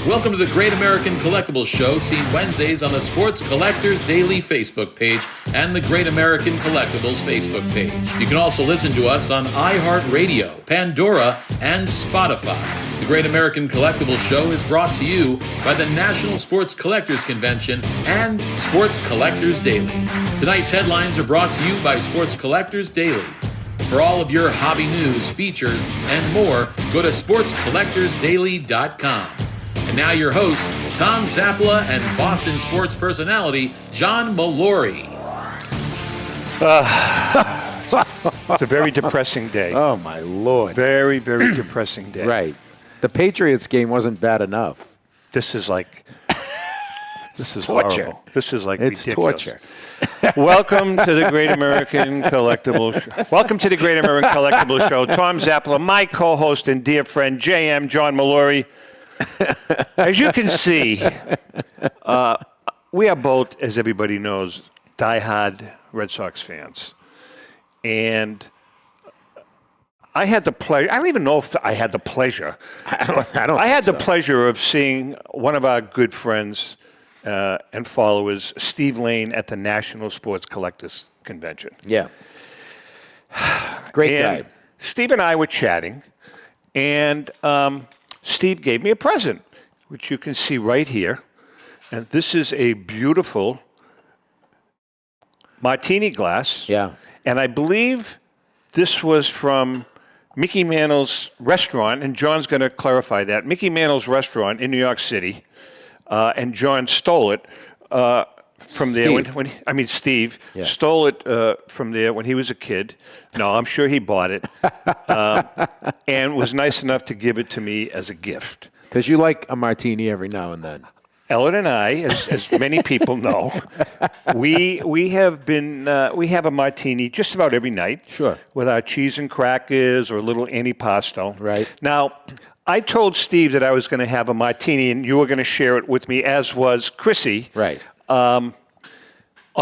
Welcome to the Great American Collectibles Show, seen Wednesdays on the Sports Collectors Daily Facebook page and the Great American Collectibles Facebook page. You can also listen to us on iHeartRadio, Pandora, and Spotify. The Great American Collectibles Show is brought to you by the National Sports Collectors Convention and Sports Collectors Daily. Tonight's headlines are brought to you by Sports Collectors Daily. For all of your hobby news, features, and more, go to sportscollectorsdaily.com. And now your hosts, Tom Zappala and Boston sports personality, John Mallory. It's a very depressing day. Oh, my Lord. Very, very depressing day. Right. The Patriots game wasn't bad enough. This is like... This is torture. Horrible. This is like It's ridiculous. torture. Welcome to the Great American Collectibles Show. Welcome to the Great American Collectibles Show. Tom Zappala, my co-host and dear friend, JM, John Mallory. As you can see, we are both, as everybody knows, diehard Red Sox fans. And I had the pleasure, I don't even know if I had the pleasure. I had the pleasure of seeing one of our good friends and followers, Steve Lane, at the National Sports Collectors Convention. Yeah. Great guy. Steve and I were chatting, and Steve gave me a present, which you can see right here. And this is a beautiful martini glass. Yeah. And I believe this was from Mickey Mantle's restaurant, and John's going to clarify that. Mickey Mantle's restaurant in New York City, and John stole it from there. Steve Yeah. stole it from there when he was a kid. No, I'm sure he bought it, and was nice enough to give it to me as a gift. Because you like a martini every now and then. Ellen and I, as many people know, we have a martini just about every night. Sure. With our cheese and crackers or a little antipasto. Right. Now, I told Steve that I was going to have a martini and you were going to share it with me, as was Chrissy. Right. On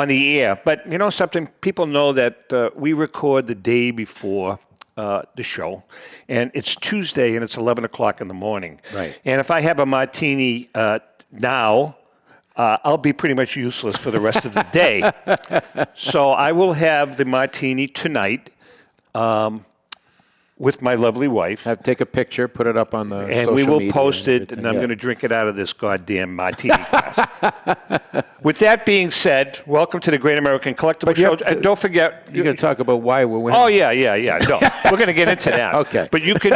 the air. But you know something? People know that we record the day before the show, and it's Tuesday and it's 11 o'clock in the morning. Right. And if I have a martini now, I'll be pretty much useless for the rest of the day. So I will have the martini tonight with my lovely wife. Take a picture, put it up on the And social we will media post it, and I'm going to drink it out of this goddamn martini glass. With that being said, welcome to the Great American Collectibles Show. And don't forget... You're going to talk about why we're winning. Oh, yeah. No, we're going to get into that. Okay. But you can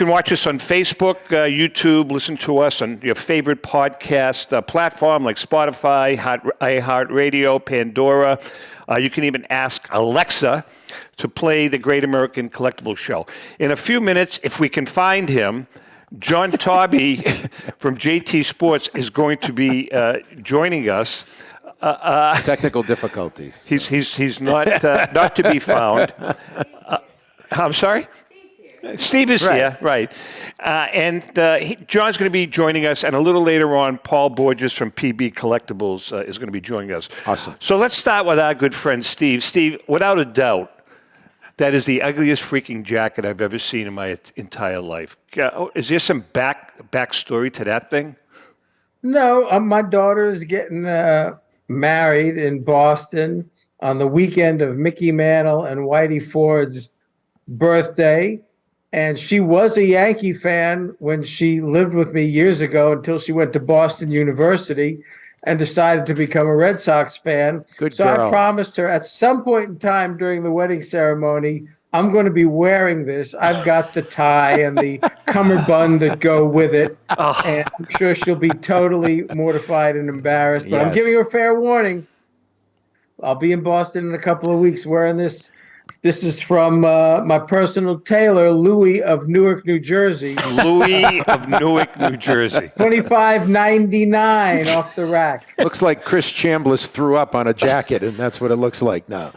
watch us on Facebook, YouTube, listen to us on your favorite podcast platform like Spotify, iHeartRadio, Pandora. You can even ask Alexa to play the Great American Collectibles Show. In a few minutes, if we can find him, John Taube from JT Sports is going to be joining us. Technical difficulties. He's not to be found. I'm sorry? Steve is here, right. John's going to be joining us, and a little later on, Paul Borges from PB Collectibles is going to be joining us. Awesome. So let's start with our good friend Steve. Steve, without a doubt, that is the ugliest freaking jacket I've ever seen in my entire life. Is there some backstory to that thing? No, my daughter is getting married in Boston on the weekend of Mickey Mantle and Whitey Ford's birthday. And she was a Yankee fan when she lived with me years ago until she went to Boston University and decided to become a Red Sox fan. Good so girl. I promised her at some point in time during the wedding ceremony, I'm going to be wearing this. I've got the tie and the cummerbund that go with it. And I'm sure she'll be totally mortified and embarrassed. But I'm giving her fair warning. I'll be in Boston in a couple of weeks wearing this. This is from my personal tailor, Louis of Newark, New Jersey. Louis of Newark, New Jersey. $25.99 off the rack. Looks like Chris Chambliss threw up on a jacket, and that's what it looks like now.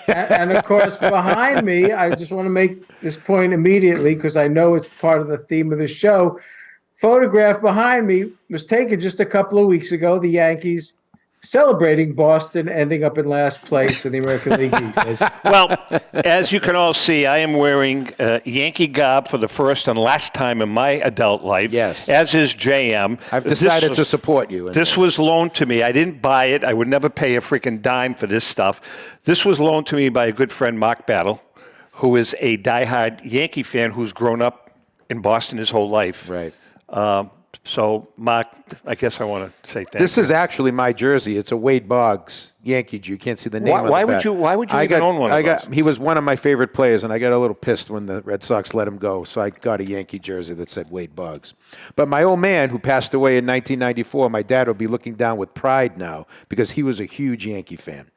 and of course, behind me, I just want to make this point immediately because I know it's part of the theme of the show. Photograph behind me was taken just a couple of weeks ago. The Yankees celebrating Boston ending up in last place in the American League East. Well, as you can all see, I am wearing Yankee garb for the first and last time in my adult life. Yes. As is JM. I've decided to support you. This was loaned to me. I didn't buy it. I would never pay a freaking dime for this stuff. This was loaned to me by a good friend, Mark Battle, who is a diehard Yankee fan who's grown up in Boston his whole life. Right. So, Mark, I guess I want to say thank you. This is actually my jersey. It's a Wade Boggs Yankee. You can't see the name. Why would you even own one of those? He was one of my favorite players, and I got a little pissed when the Red Sox let him go. So I got a Yankee jersey that said Wade Boggs. But my old man, who passed away in 1994, my dad will be looking down with pride now because he was a huge Yankee fan.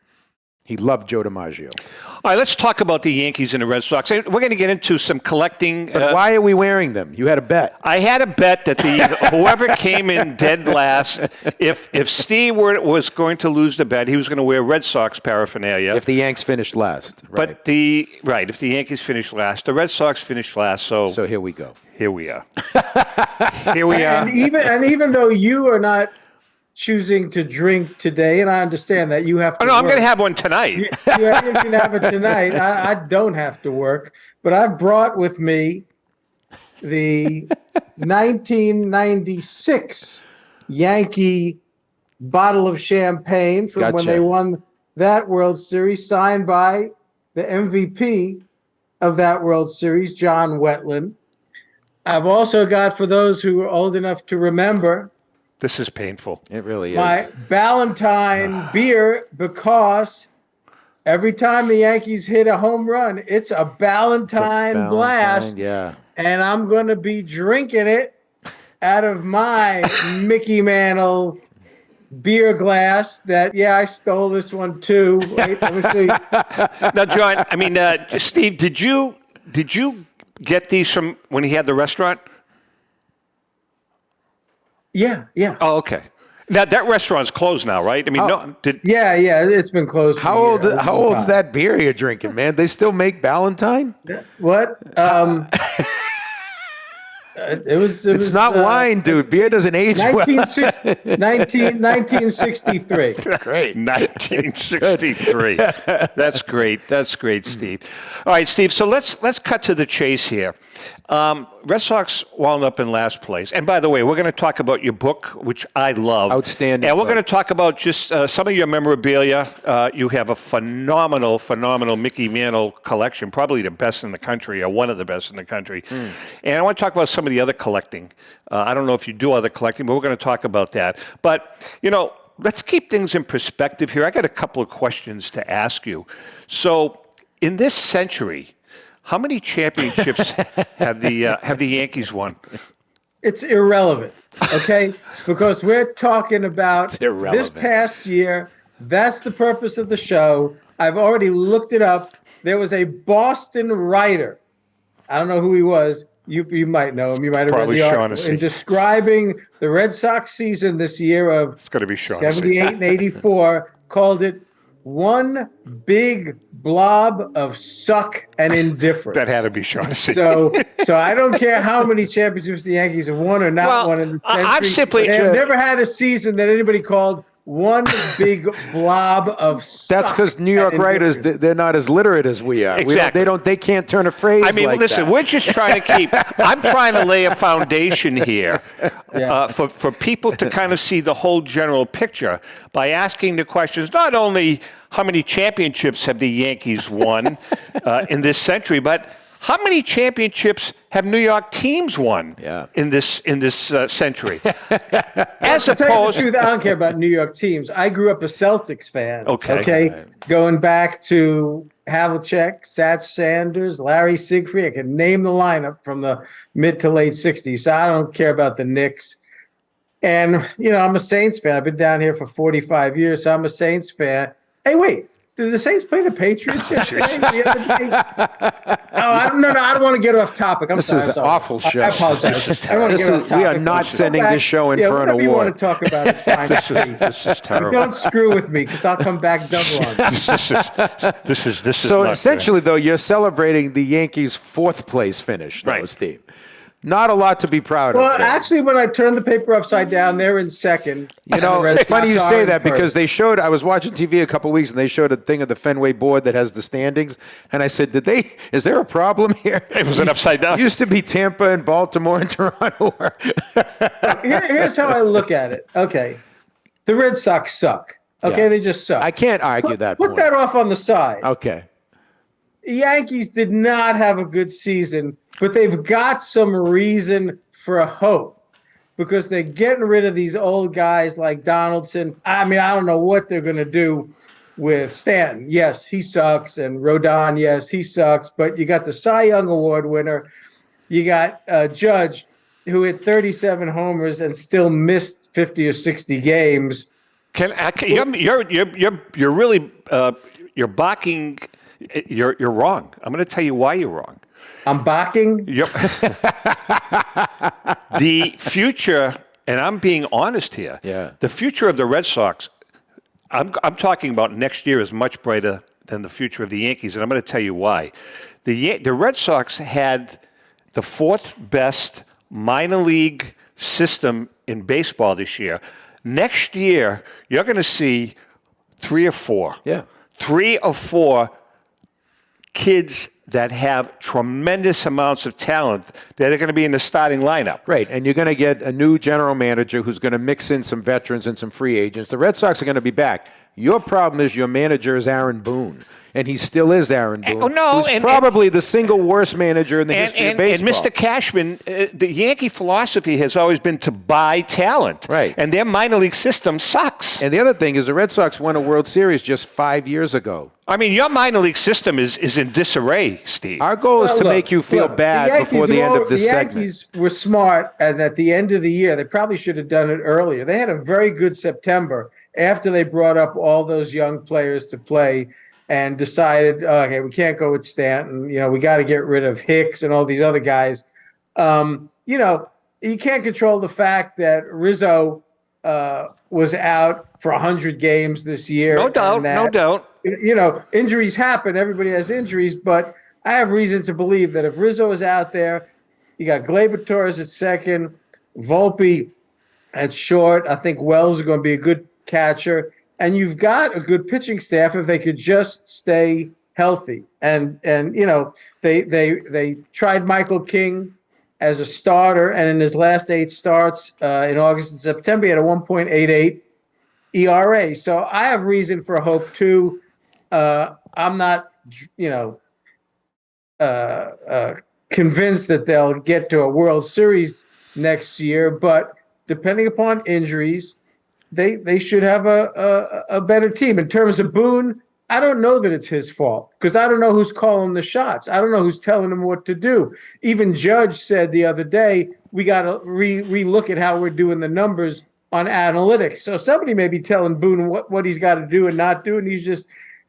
He loved Joe DiMaggio. All right, let's talk about the Yankees and the Red Sox. We're going to get into some collecting. But why are we wearing them? You had a bet. I had a bet that whoever came in dead last, if Steve was going to lose the bet, he was going to wear Red Sox paraphernalia. If the Yanks finished last. Right. But if the Yankees finished last, the Red Sox finished last. So here we go. Here we are. Here we are. And even though you are not choosing to drink today, and I understand that you have to. Oh, no, I'm going to have one tonight. You can have it tonight. I don't have to work, but I've brought with me the 1996 Yankee bottle of champagne from when they won that World Series, signed by the MVP of that World Series, John Wetland. I've also got, for those who are old enough to remember, this is painful. It really is. my Ballantine beer, because every time the Yankees hit a home run, it's a Ballantine blast. Yeah. And I'm going to be drinking it out of my Mickey Mantle beer glass that, I stole this one too. Wait, let me see. Now, John, Steve, did you get these from when he had the restaurant? Yeah. Oh, okay. Now that restaurant's closed now, right? Yeah, it's been closed. How old's that beer you're drinking, man? They still make Ballantine? What? It's not wine, dude. Beer doesn't age well. 1963. Great. 1963. That's great. That's great, Steve. All right, Steve. So let's cut to the chase here. Red Sox wound up in last place. And by the way, we're going to talk about your book, which I love. Outstanding. And we're going to talk about just some of your memorabilia. You have a phenomenal Mickey Mantle collection, probably the best in the country, or one of the best in the country. And I want to talk about some of the other collecting. I don't know if you do other collecting, but we're going to talk about that. But, let's keep things in perspective here. I got a couple of questions to ask you. So, in this century, how many championships have the Yankees won? It's irrelevant, okay? Because we're talking about this past year. That's the purpose of the show. I've already looked it up. There was a Boston writer. I don't know who he was. You might know him. You might have read the article. In describing the Red Sox season this year of 78 and 84, called it one big blob of suck and indifference. That had to be Shaughnessy. So I don't care how many championships the Yankees have won or not won in the century. They have never had a season that anybody called one big blob of suck. That's because New York writers, they're not as literate as we are. Exactly. They can't turn a phrase like that. Listen, we're just trying to I'm trying to lay a foundation here for people to kind of see the whole general picture by asking the questions, not only how many championships have the Yankees won in this century, but how many championships have New York teams won in this century? As opposed, to tell you the truth, I don't care about New York teams. I grew up a Celtics fan. Okay. Going back to Havlicek, Satch Sanders, Larry Siegfried. I can name the lineup from the mid to late '60s. So I don't care about the Knicks. And I'm a Saints fan. I've been down here for 45 years, so I'm a Saints fan. Hey, wait. Did the Saints play the Patriots yesterday? I don't want to get off topic. This is an awful show. I apologize. I don't want to get off topic. We are not sending this show in for an award. Whatever you want to talk about is fine. This is terrible. Don't screw with me, because I'll come back double on you. This is so not essentially, though, you're celebrating the Yankees' fourth place finish, right, Steve. Not a lot to be proud of. Well, there. actually, when I turned the paper upside down, they're in second. You know, it's funny you say that because they I was watching TV a couple weeks and they showed a thing of the Fenway board that has the standings. And I said, is there a problem here? It was an upside down. It used to be Tampa and Baltimore and Toronto. Here's how I look at it. Okay. The Red Sox suck. Okay. Yeah. They just suck. I can't argue that Put point. that off on the side. Okay. The Yankees did not have a good season, but they've got some reason for a hope because they're getting rid of these old guys like Donaldson. I mean, I don't know what they're going to do with Stanton. Yes, he sucks. And Rodon, yes, he sucks. But you got the Cy Young Award winner. You got Judge, who hit 37 homers and still missed 50 or 60 games. You're really you're balking. You're wrong. I'm going to tell you why you're wrong. I'm balking? Yep. The future, and I'm being honest here. Yeah. The future of the Red Sox, I'm talking about next year, is much brighter than the future of the Yankees, and I'm going to tell you why. The Red Sox had the fourth best minor league system in baseball this year. Next year, you're going to see 3 or 4. Yeah. 3 or 4 kids that have tremendous amounts of talent that are going to be in the starting lineup. Right, and you're going to get a new general manager who's going to mix in some veterans and some free agents. The Red Sox are going to be back. Your problem is your manager is Aaron Boone, and he still is Aaron Boone, who's probably the single worst manager in the history of baseball. And Mr. Cashman, the Yankee philosophy has always been to buy talent. Right. And their minor league system sucks. And the other thing is the Red Sox won a World Series just 5 years ago. I mean, your minor league system is in disarray, Steve. Our goal is to make you feel bad before the end of this segment. The Yankees were smart, and at the end of the year, they probably should have done it earlier. They had a very good September after they brought up all those young players to play and decided, okay, we can't go with Stanton. We got to get rid of Hicks and all these other guys. You can't control the fact that Rizzo was out for 100 games this year. No doubt. Injuries happen. Everybody has injuries, but I have reason to believe that if Rizzo is out there, you got Gleyber Torres at second, Volpe at short. I think Wells is going to be a good catcher, and you've got a good pitching staff if they could just stay healthy. And they tried Michael King as a starter, and in his last 8 starts in August and September, he had a 1.88 ERA. So I have reason for hope too. I'm not, convinced that they'll get to a World Series next year, but depending upon injuries, they should have a better team. In terms of Boone, I don't know that it's his fault because I don't know who's calling the shots. I don't know who's telling him what to do. Even Judge said the other day, we got to re-look at how we're doing the numbers on analytics. So somebody may be telling Boone what he's got to do and not do, and he's just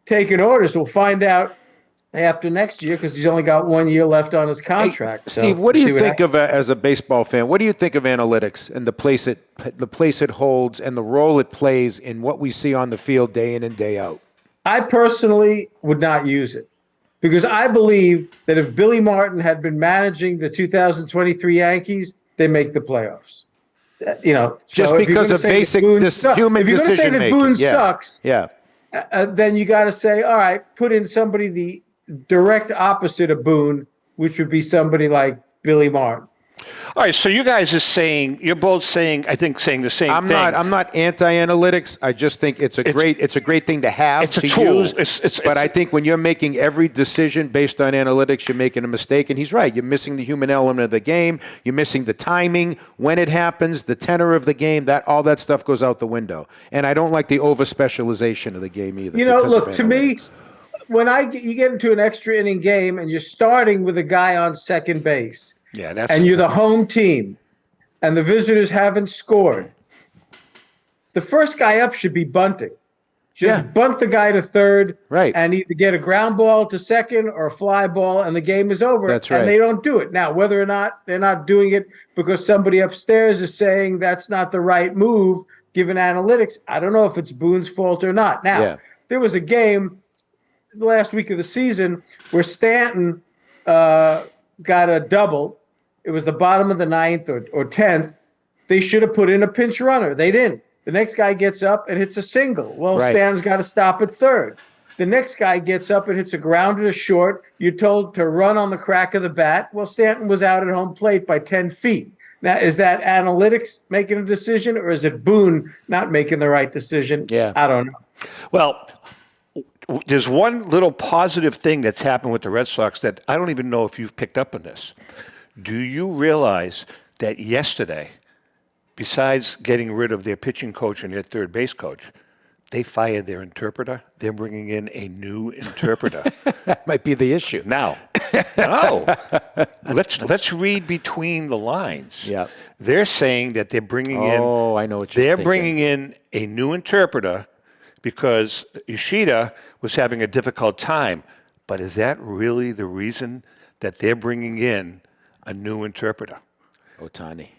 taking orders. We'll find out after next year because he's only got 1 year left on his contract. Hey, Steve, what do you think of as a baseball fan? What do you think of analytics and the place it holds and the role it plays in what we see on the field day in and day out? I personally would not use it because I believe that if Billy Martin had been managing the 2023 Yankees, they make the playoffs. Just because of basic human decision making. If you're going to say that Boone sucks, yeah. Then you got to say, all right, put in somebody the direct opposite of Boone, which would be somebody like Billy Martin. All right, so you guys are saying, you're both saying, I think, saying the same thing. I'm not anti-analytics. I just think it's a great thing to have. It's a to tool. Use. But I think when you're making every decision based on analytics, you're making a mistake. And he's right. You're missing the human element of the game. You're missing the timing, when it happens, the tenor of the game. All that stuff goes out the window. And I don't like the over-specialization of the game either. Look, to me, when you get into an extra inning game and you're starting with a guy on second base, and you're the home team, and the visitors haven't scored, the first guy up should be bunting. Just bunt the guy to third, right, and either get a ground ball to second or a fly ball, and the game is over. That's right. And they don't do it. Now, whether or not they're not doing it because somebody upstairs is saying that's not the right move, given analytics, I don't know if it's Boone's fault or not. Now, there was a game the last week of the season where Stanton got a double, it was the bottom of the ninth or 10th, they should have put in a pinch runner. They didn't. The next guy gets up and hits a single. Well, Right. Stan's got to stop at third. The next guy gets up and hits a grounder to short. You're told to run on the crack of the bat. Well, Stanton was out at home plate by 10 feet. Now, is that analytics making a decision, or is it Boone not making the right decision? Yeah. I don't know. Well, there's one little positive thing that's happened with the Red Sox that I don't even know if you've picked up on this. Do you realize that yesterday, besides getting rid of their pitching coach and their third base coach, they fired their interpreter? They're bringing in a new interpreter. That might be the issue. Now, no. Let's read between the lines. Yeah. They're saying that they're bringing in. Oh, I know what you're They're thinking. bringing in a new interpreter because Yoshida was having a difficult time. But is that really the reason that they're bringing in a new interpreter? Ohtani.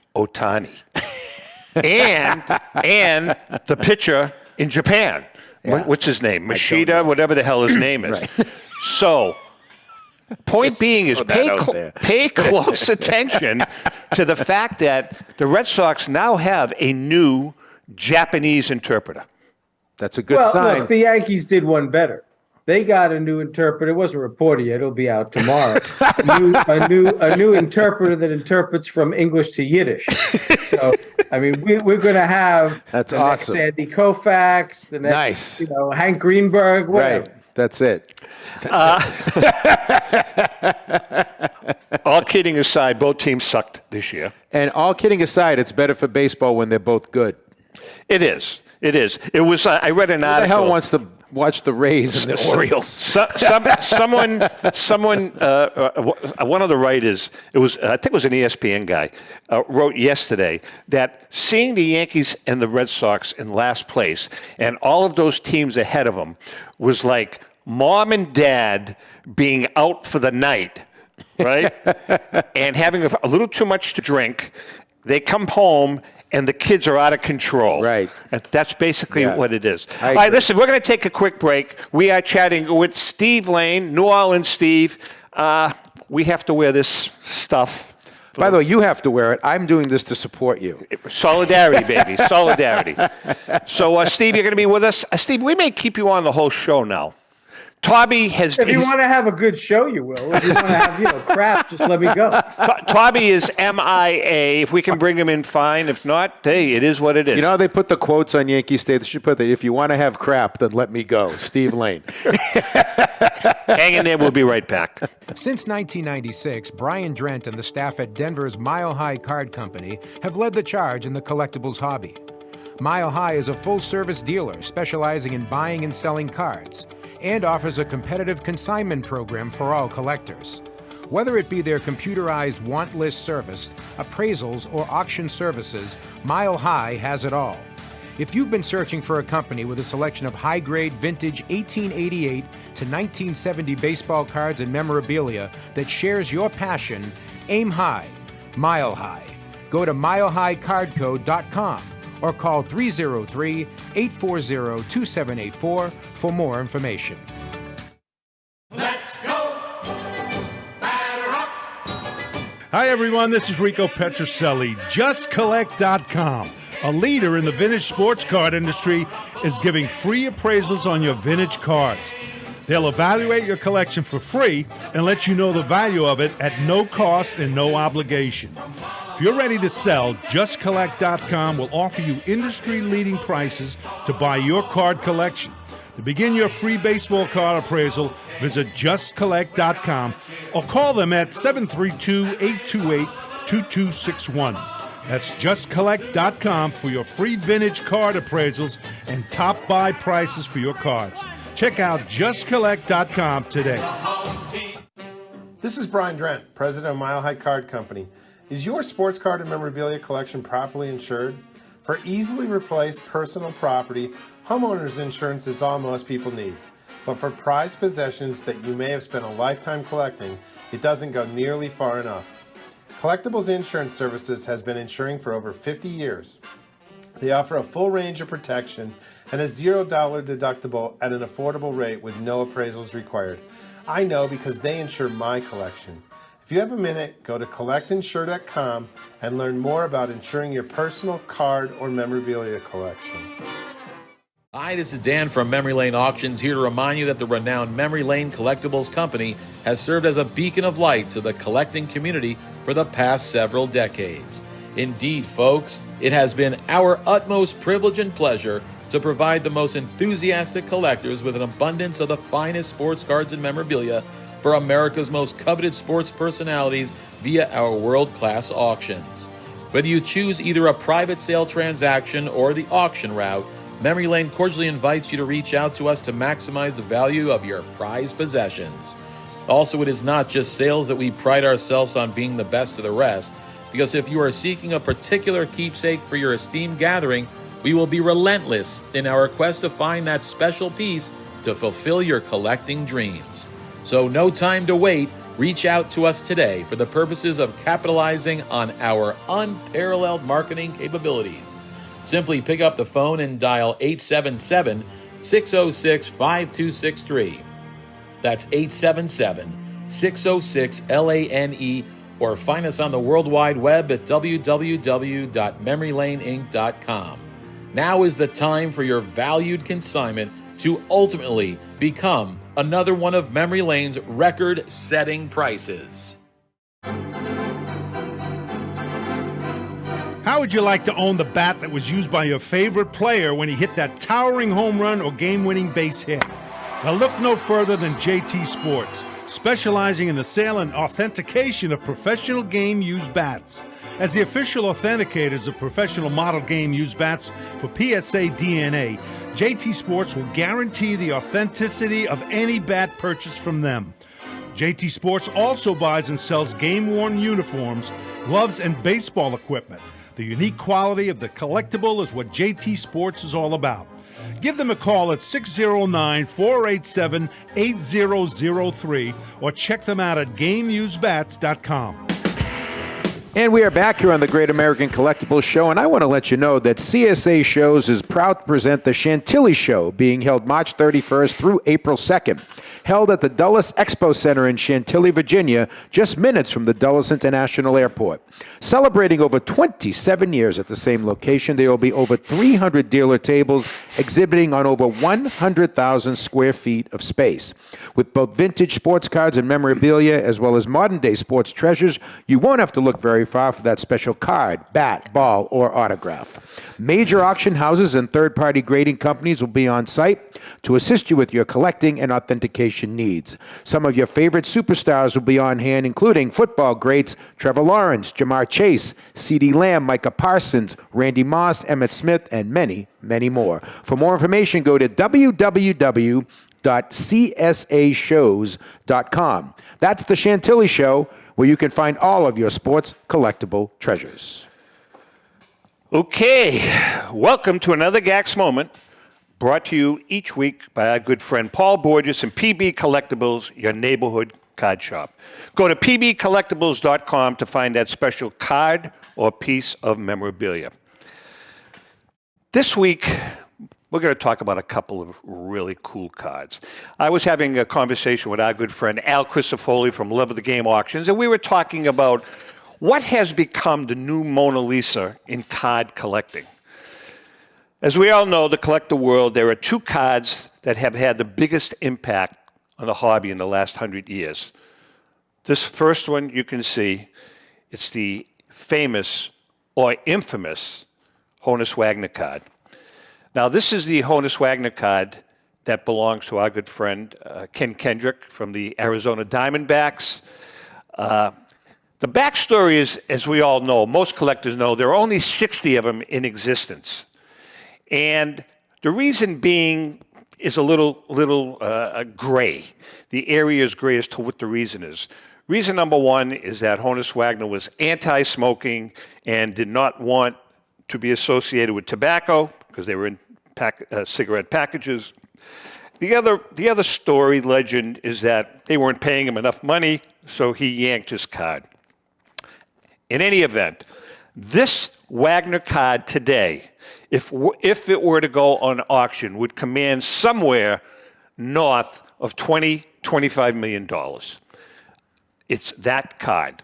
and the pitcher in Japan. Yeah. What's his name? Machida, whatever the hell his name is. So, point being is pay close attention to the fact that the Red Sox now have a new Japanese interpreter. That's a good sign. Look, the Yankees did one better. They got a new interpreter. It wasn't reported yet. It'll be out tomorrow. a new interpreter that interprets from English to Yiddish. So, I mean, we're going to have That's the awesome. next Sandy Koufax, the next, Nice. Hank Greenberg, whatever. Right. That's it. All kidding aside, both teams sucked this year. And all kidding aside, it's better for baseball when they're both good. It is. It is. It was. I read an Who the article. hell wants to watch the Rays and the Orioles? Someone, one of the writers, I think it was an ESPN guy, wrote yesterday that seeing the Yankees and the Red Sox in last place and all of those teams ahead of them was like mom and dad being out for the night, right? And having a little too much to drink. They come home and the kids are out of control. Right. And that's basically what it is. I All right, agree. listen, we're going to take a quick break. We are chatting with Steve Lane, New Orleans Steve. We have to wear this stuff. By the way, you have to wear it. I'm doing this to support you. Solidarity, baby. Solidarity. So, Steve, you're going to be with us. Steve, we may keep you on the whole show now. Taube has... If you want to have a good show, you will. If you want to have, crap, just let me go. Taube is MIA. If we can bring him in, fine. If not, hey, it is what it is. You know how they put the quotes on Yankee State? They should put that, if you want to have crap, then let me go. Steve Lane. Hang in there. We'll be right back. Since 1996, Brian Drent and the staff at Denver's Mile High Card Company have led the charge in the collectibles hobby. Mile High is a full-service dealer specializing in buying and selling cards and offers a competitive consignment program for all collectors. Whether it be their computerized want list service, appraisals, or auction services, Mile High has it all. If you've been searching for a company with a selection of high-grade vintage 1888 to 1970 baseball cards and memorabilia that shares your passion, aim high, Mile High. Go to milehighcardco.com or call 303-840-2784 for more information. Let's go! Batter up! Hi, everyone. This is Rico Petrocelli. JustCollect.com, a leader in the vintage sports card industry, is giving free appraisals on your vintage cards. They'll evaluate your collection for free and let you know the value of it at no cost and no obligation. If you're ready to sell, JustCollect.com will offer you industry-leading prices to buy your card collection. To begin your free baseball card appraisal, visit JustCollect.com or call them at 732-828-2261. That's JustCollect.com for your free vintage card appraisals and top buy prices for your cards. Check out JustCollect.com today. This is Brian Drent, president of Mile High Card Company. Is your sports card and memorabilia collection properly insured? For easily replaced personal property, homeowners insurance is all most people need. But for prized possessions that you may have spent a lifetime collecting, it doesn't go nearly far enough. Collectables Insurance Services has been insuring for over 50 years. They offer a full range of protection and a $0 deductible at an affordable rate with no appraisals required. I know because they insure my collection. If you have a minute, go to collectinsure.com and learn more about insuring your personal card or memorabilia collection. Hi, this is Dan from Memory Lane Auctions, here to remind you that the renowned Memory Lane Collectibles Company has served as a beacon of light to the collecting community for the past several decades. Indeed, folks, it has been our utmost privilege and pleasure to provide the most enthusiastic collectors with an abundance of the finest sports cards and memorabilia for America's most coveted sports personalities via our world-class auctions. Whether you choose either a private sale transaction or the auction route, Memory Lane cordially invites you to reach out to us to maximize the value of your prized possessions. Also, it is not just sales that we pride ourselves on being the best of the rest, because if you are seeking a particular keepsake for your esteemed gathering, we will be relentless in our quest to find that special piece to fulfill your collecting dreams. So no time to wait. Reach out to us today for the purposes of capitalizing on our unparalleled marketing capabilities. Simply pick up the phone and dial 877-606-5263. That's 877-606-LANE, or find us on the World Wide Web at www.memorylaneinc.com. Now is the time for your valued consignment to ultimately become another one of Memory Lane's record-setting prices. How would you like to own the bat that was used by your favorite player when he hit that towering home run or game-winning base hit? Now look no further than JT Sports, specializing in the sale and authentication of professional game-used bats. As the official authenticators of professional model game-used bats for PSA DNA, JT Sports will guarantee the authenticity of any bat purchased from them. JT Sports also buys and sells game-worn uniforms, gloves, and baseball equipment. The unique quality of the collectible is what JT Sports is all about. Give them a call at 609-487-8003 or check them out at GameUseBats.com. And we are back here on the Great American Collectibles Show, and I want to let you know that CSA Shows is proud to present the Chantilly Show, being held March 31st through April 2nd. Held at the Dulles Expo Center in Chantilly, Virginia, just minutes from the Dulles International Airport. Celebrating over 27 years at the same location, there will be over 300 dealer tables exhibiting on over 100,000 square feet of space. With both vintage sports cards and memorabilia, as well as modern-day sports treasures, you won't have to look very far for that special card, bat, ball, or autograph. Major auction houses and third-party grading companies will be on site to assist you with your collecting and authentication needs. Some of your favorite superstars will be on hand, including football greats Trevor Lawrence, Jamar Chase, CeeDee Lamb, Micah Parsons, Randy Moss, Emmitt Smith, and many, many more. For more information, go to www.csashows.com. That's the Chantilly Show, where you can find all of your sports collectible treasures. Okay, welcome to another GAX Moment, brought to you each week by our good friend Paul Borges and PB Collectibles, your neighborhood card shop. Go to pbcollectibles.com to find that special card or piece of memorabilia. This week, we're going to talk about a couple of really cool cards. I was having a conversation with our good friend Al Crisafulli from Love of the Game Auctions, and we were talking about what has become the new Mona Lisa in card collecting. As we all know, the collector world, there are two cards that have had the biggest impact on the hobby in the last 100 years. This first one you can see, it's the famous or infamous Honus Wagner card. Now, this is the Honus Wagner card that belongs to our good friend Ken Kendrick from the Arizona Diamondbacks. The backstory is, as we all know, most collectors know, there are only 60 of them in existence. And the reason being is a little gray. The area is gray as to what the reason is. Reason number one is that Honus Wagner was anti-smoking and did not want to be associated with tobacco because they were in cigarette packages. The other story, legend, is that they weren't paying him enough money, so he yanked his card. In any event, this Wagner card today, if it were to go on auction, would command somewhere north of $20-25 million. it's that card.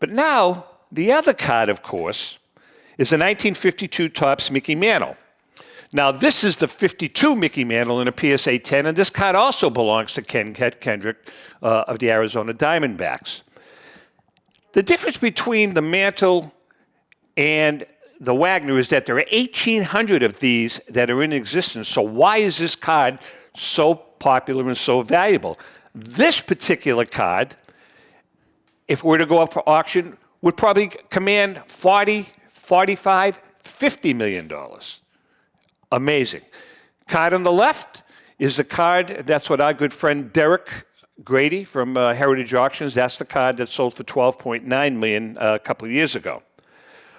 But now, the other card, of course, is the 1952 Topps Mickey Mantle. Now, this is the 52 Mickey Mantle in a PSA 10, and this card also belongs to Ken Kendrick of the Arizona Diamondbacks. The difference between the Mantle and the Wagner is that there are 1,800 of these that are in existence. So why is this card so popular and so valuable? This particular card, if it were to go up for auction, would probably command $40, $45, $50 million. Amazing. Card on the left is the card, that's what our good friend Derek Grady from Heritage Auctions, that's the card that sold for $12.9 million a couple of years ago.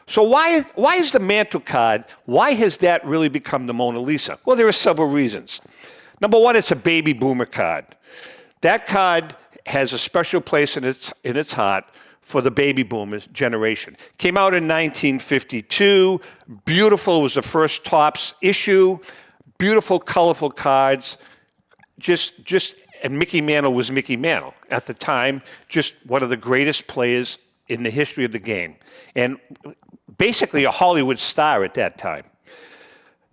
So why is the Mantle card, why has that really become the Mona Lisa? Well, there are several reasons. Number one, it's a baby boomer card. That card has a special place in its heart for the baby boomer generation. Came out in 1952. Beautiful. It was the first Topps issue. Beautiful, colorful cards. And Mickey Mantle was Mickey Mantle at the time. Just one of the greatest players in the history of the game. And basically a Hollywood star at that time.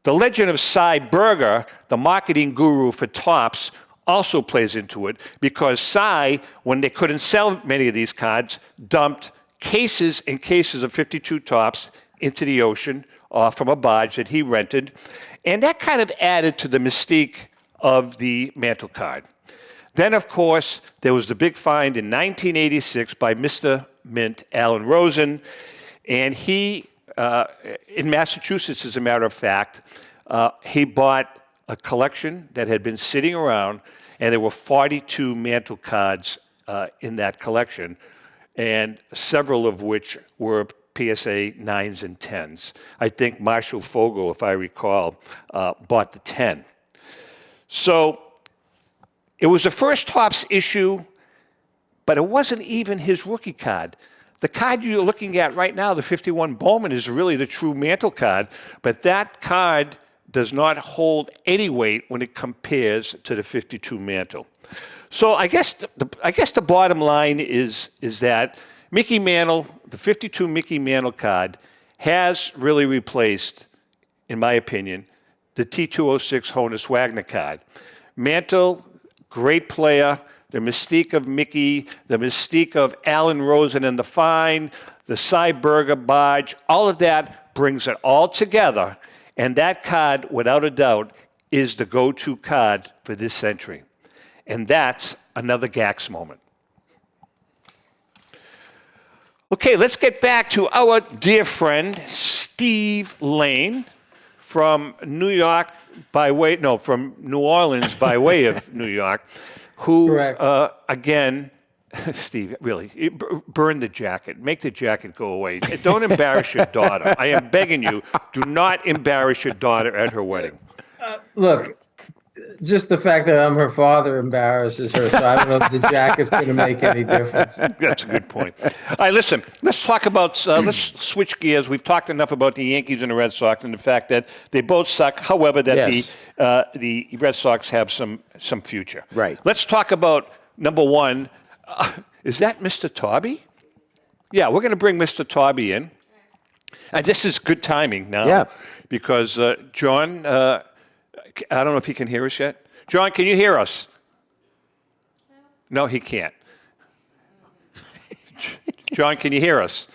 The legend of Cy Berger, the marketing guru for Topps, also plays into it because Cy, when they couldn't sell many of these cards, dumped cases and cases of 52 Topps into the ocean from a barge that he rented. And that kind of added to the mystique of the Mantle card. Then, of course, there was the big find in 1986 by Mr. Mint, Alan Rosen. And he, in Massachusetts, as a matter of fact, he bought a collection that had been sitting around, and there were 42 Mantle cards in that collection, and several of which were PSA 9s and 10s. I think Marshall Fogel, if I recall, bought the 10. So it was the first Topps issue, but it wasn't even his rookie card. The card you're looking at right now, the 51 Bowman, is really the true Mantle card, but that card does not hold any weight when it compares to the 52 Mantle. So I guess the bottom line is that Mickey Mantle, the 52 Mickey Mantle card, has really replaced, in my opinion, the T206 Honus Wagner card. Mantle, great player. The mystique of Mickey, the mystique of Alan Rosen and the find, the Cy Berger barge, all of that brings it all together. And that card, without a doubt, is the go-to card for this century. And that's another Gax moment. Okay, let's get back to our dear friend, Steve Lane, from from New Orleans by way of New York, who, again, Steve, really, burn the jacket. Make the jacket go away. Don't embarrass your daughter. I am begging you, do not embarrass your daughter at her wedding. Look, just the fact that I'm her father embarrasses her, so I don't know if the jacket's going to make any difference. That's a good point. All right, listen, let's talk about, let's switch gears. We've talked enough about the Yankees and the Red Sox and the fact that they both suck, however, that the Red Sox have some future. Right. Let's talk about, number one, is that Mr. Taube? Yeah, we're going to bring Mr. Taube in. And this is good timing now because John, I don't know if he can hear us yet. John, can you hear us? No, he can't. John, can you hear us?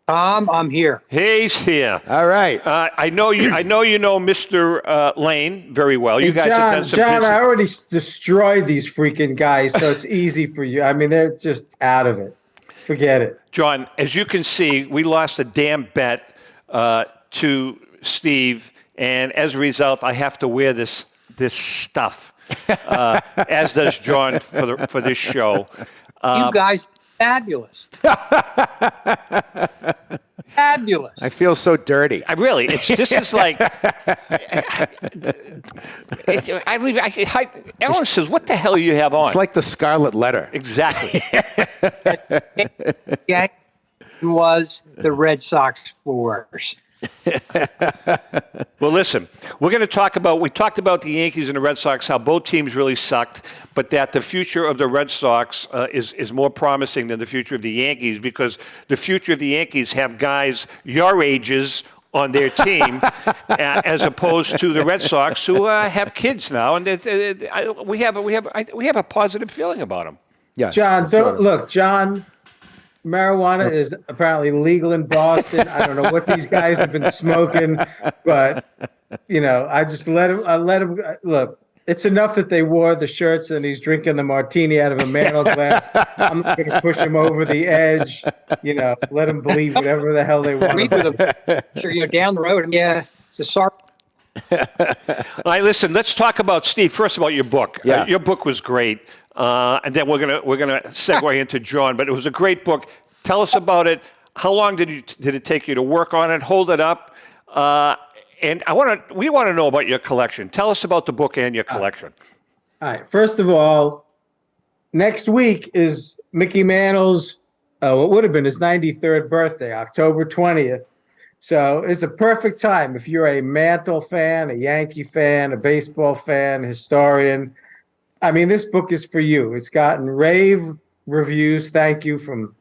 Tom, I'm here. He's here. All right. I know you know Mr. Lane very well. You guys have done some John, business. I already destroyed these freaking guys, so it's easy for you. I mean, they're just out of it. Forget it. John, as you can see, we lost a damn bet to Steve, and as a result, I have to wear this stuff, as does John for this show. You guys, fabulous. Fabulous. I feel so dirty. This is like, Ellen says, what the hell you have on? It's like the Scarlet Letter. Exactly. Yeah, was the Red Sox for worse. Well, listen, we talked about the Yankees and the Red Sox, how both teams really sucked, but that the future of the Red Sox is more promising than the future of the Yankees, because the future of the Yankees have guys your ages on their team, as opposed to the Red Sox, who have kids now, and we have a positive feeling about them. Yes. John, look, John. Marijuana is apparently legal in Boston. I don't know what these guys have been smoking, but I just let him look. It's enough that they wore the shirts and he's drinking the martini out of a Mantle glass. I'm not going to push him over the edge. Let him believe whatever the hell they want. Sure, down the road. Yeah, it's a sorry. All right, listen. Let's talk about Steve. First about your book. Yeah. Your book was great, and then we're gonna segue into John. But it was a great book. Tell us about it. How long did it take you to work on it? Hold it up, and we want to know about your collection. Tell us about the book and your collection. All right. First of all, next week is Mickey Mantle's what would have been his 93rd birthday, October 20th. So it's a perfect time if you're a Mantle fan, a Yankee fan, a baseball fan, historian. I mean, this book is for you. It's gotten rave reviews. Thank you from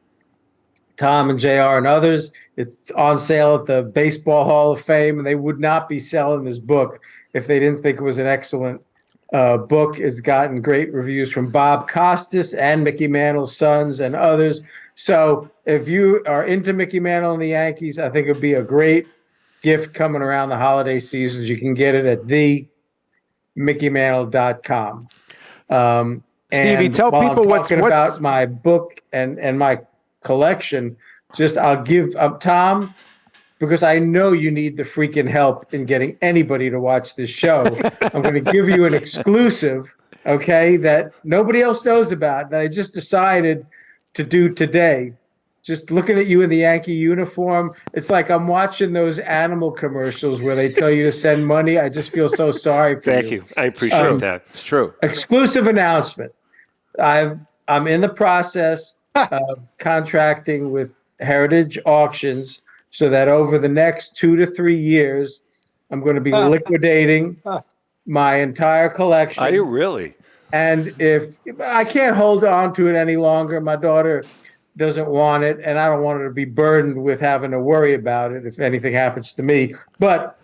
Tom and JR and others. It's on sale at the Baseball Hall of Fame, and they would not be selling this book if they didn't think it was an excellent book. It's gotten great reviews from Bob Costas and Mickey Mantle's sons and others. So if you are into Mickey Mantle and the Yankees, I think it would be a great gift coming around the holiday seasons. You can get it at themickeymantle.com. Stevie, tell people what's about my book and my collection. I'll give Tom, because I know you need the freaking help in getting anybody to watch this show. I'm going to give you an exclusive, okay, that nobody else knows about, that I just decided to do today. Just looking at you in the Yankee uniform, it's like I'm watching those animal commercials where they tell you to send money. I just feel so sorry for Thank you. I appreciate that. It's true. Exclusive announcement. I'm in the process of contracting with Heritage Auctions so that over the next 2 to 3 years, I'm going to be liquidating my entire collection. Are you really? And if I can't hold on to it any longer, my daughter doesn't want it, and I don't want her to be burdened with having to worry about it if anything happens to me. But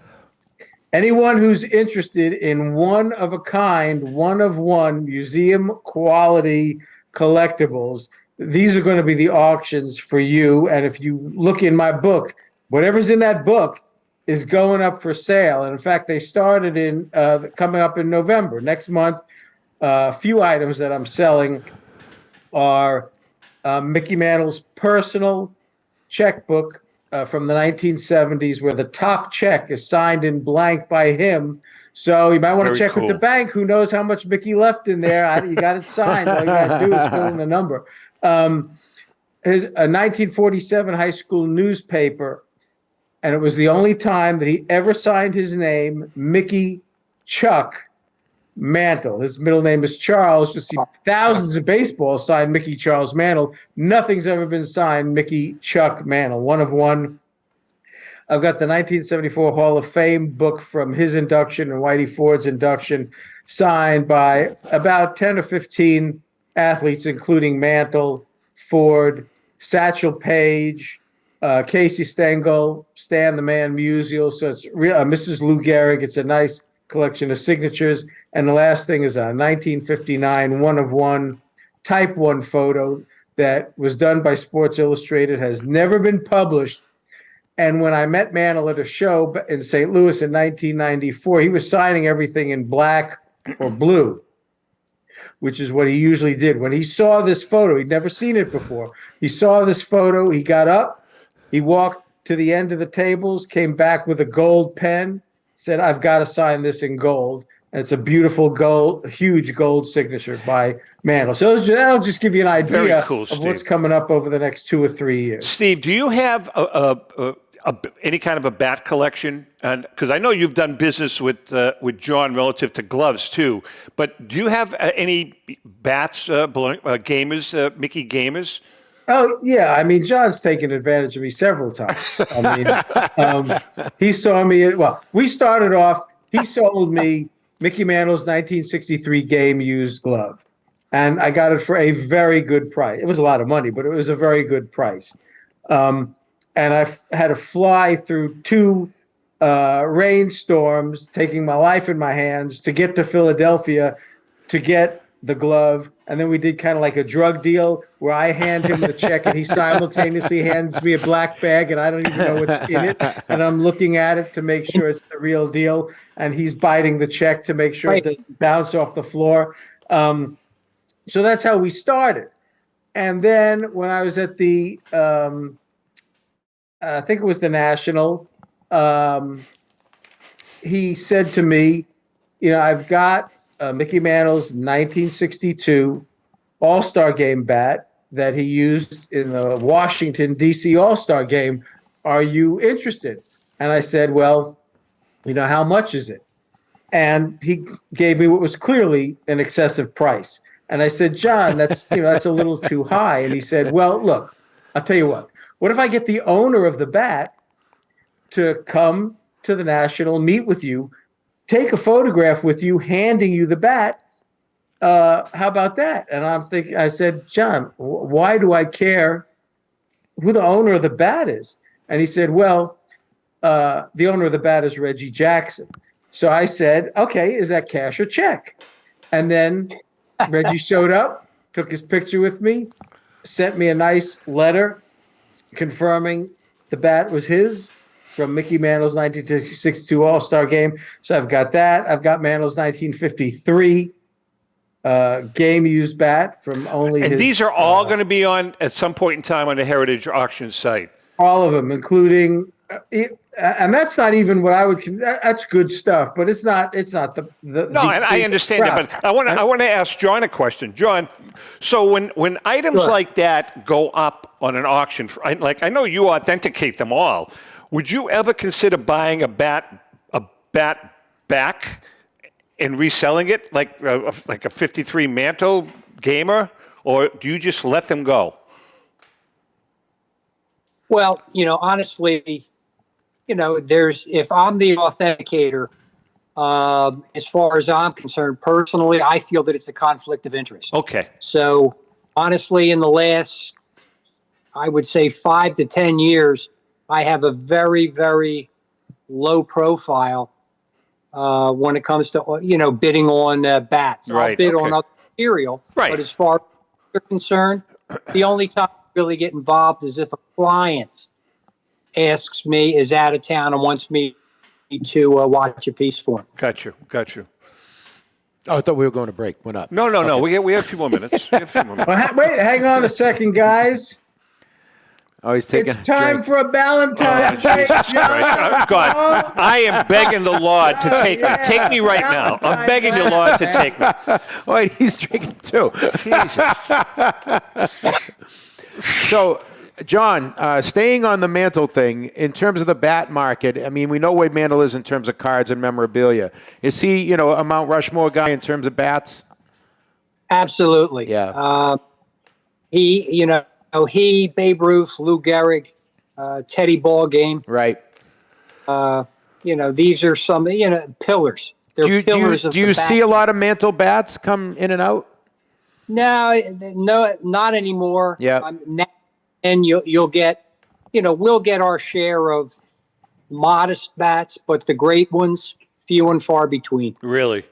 anyone who's interested in one-of-a-kind, one-of-one, museum-quality collectibles, these are going to be the auctions for you. And if you look in my book, whatever's in that book is going up for sale. And in fact, they started coming up in November. Next month, a few items that I'm selling are Mickey Mantle's personal checkbook from the 1970s, where the top check is signed in blank by him. So you might want to check with the bank. Who knows how much Mickey left in there? You got it signed. All you got to do is fill in the number. His 1947 high school newspaper, and it was the only time that he ever signed his name, Mickey Chuck Mantle. His middle name is Charles. You see thousands of baseballs signed Mickey Charles Mantle. Nothing's ever been signed Mickey Chuck Mantle. One of one. I've got the 1974 Hall of Fame book from his induction and Whitey Ford's induction, signed by about 10 or 15 athletes, including Mantle, Ford, Satchel Paige, Casey Stengel, Stan the Man Musial. So it's Mrs. Lou Gehrig. It's a nice collection of signatures. And the last thing is a 1959 one-of-one type 1 photo that was done by Sports Illustrated, has never been published. And when I met Mantle at a show in St. Louis in 1994, he was signing everything in black or blue, which is what he usually did. When he saw this photo, he'd never seen it before. He saw this photo, he got up, he walked to the end of the tables, came back with a gold pen, said, "I've got to sign this in gold." And it's a beautiful gold, huge gold signature by Mantle. So that'll just give you an idea of what's coming up over the next 2 or 3 years. Steve, do you have any kind of a bat collection? Because I know you've done business with John relative to gloves too. But do you have any bats, gamers, Mickey gamers? Oh yeah, I mean John's taken advantage of me several times. I mean, he saw me at we started off. He sold me Mickey Mantle's 1963 game used glove, and I got it for a very good price. It was a lot of money, but it was a very good price. Um, and had to fly through two rainstorms, taking my life in my hands to get to Philadelphia to get the glove. And then we did kind of like a drug deal where I hand him the check and he simultaneously hands me a black bag and I don't even know what's in it. And I'm looking at it to make sure it's the real deal. And he's biting the check to make sure it doesn't bounce off the floor. So that's how we started. And then when I was at the, I think it was the National, he said to me, I've got Mickey Mantle's 1962 All-Star Game bat that he used in the Washington, D.C. All-Star Game. Are you interested? And I said, well, how much is it? And he gave me what was clearly an excessive price. And I said, John, that's a little too high. And he said, well, look, I'll tell you what. What if I get the owner of the bat to come to the National, meet with you, take a photograph with you, handing you the bat? How about that? And I said, John, why do I care who the owner of the bat is? And he said, well, the owner of the bat is Reggie Jackson. So I said, okay, is that cash or check? And then Reggie showed up, took his picture with me, sent me a nice letter confirming the bat was his from Mickey Mantle's 1962 All-Star Game. So I've got that. I've got Mantle's 1953 game used bat from only And his, these are all going to be on at some point in time on the Heritage Auction site. all of them, including and that's not even what I would. That's good stuff, but it's not. It's not the. No, and I understand that, but I want to ask John a question. John, so when items like that go up on an auction, I know you authenticate them all. Would you ever consider buying a bat back and reselling it like a 53 Mantle gamer, or do you just let them go? Well, honestly, if I'm the authenticator, as far as I'm concerned, personally, I feel that it's a conflict of interest. Okay. So honestly, in the last, I would say 5 to 10 years, I have a very, very low profile when it comes to, bidding on bats. Right. I'll bid on other material. Right. But as far as you're concerned, the only time I really get involved is if a client asks me, is out of town, and wants me to watch a piece for him. Got you. Oh, I thought we were going to break. We're not. No. We have a few more minutes. Wait, hang on a second, guys. Oh, he's taking It's time a drink. for a Valentine's Day. Jesus Christ. God, I am begging the Lord to take me. Take me right now. I'm begging the Lord to take me. Wait, he's drinking too. Jesus. So, John, staying on the Mantle thing, in terms of the bat market, I mean, we know where Mantle is in terms of cards and memorabilia. Is he, a Mount Rushmore guy in terms of bats? Absolutely. Yeah. He, Babe Ruth, Lou Gehrig, Teddy Ballgame. Right. These are some, pillars. They're pillars of do you see a lot of Mantle bats come in and out? No, not anymore. Yeah. And you'll get, we'll get our share of modest bats, but the great ones, few and far between. Really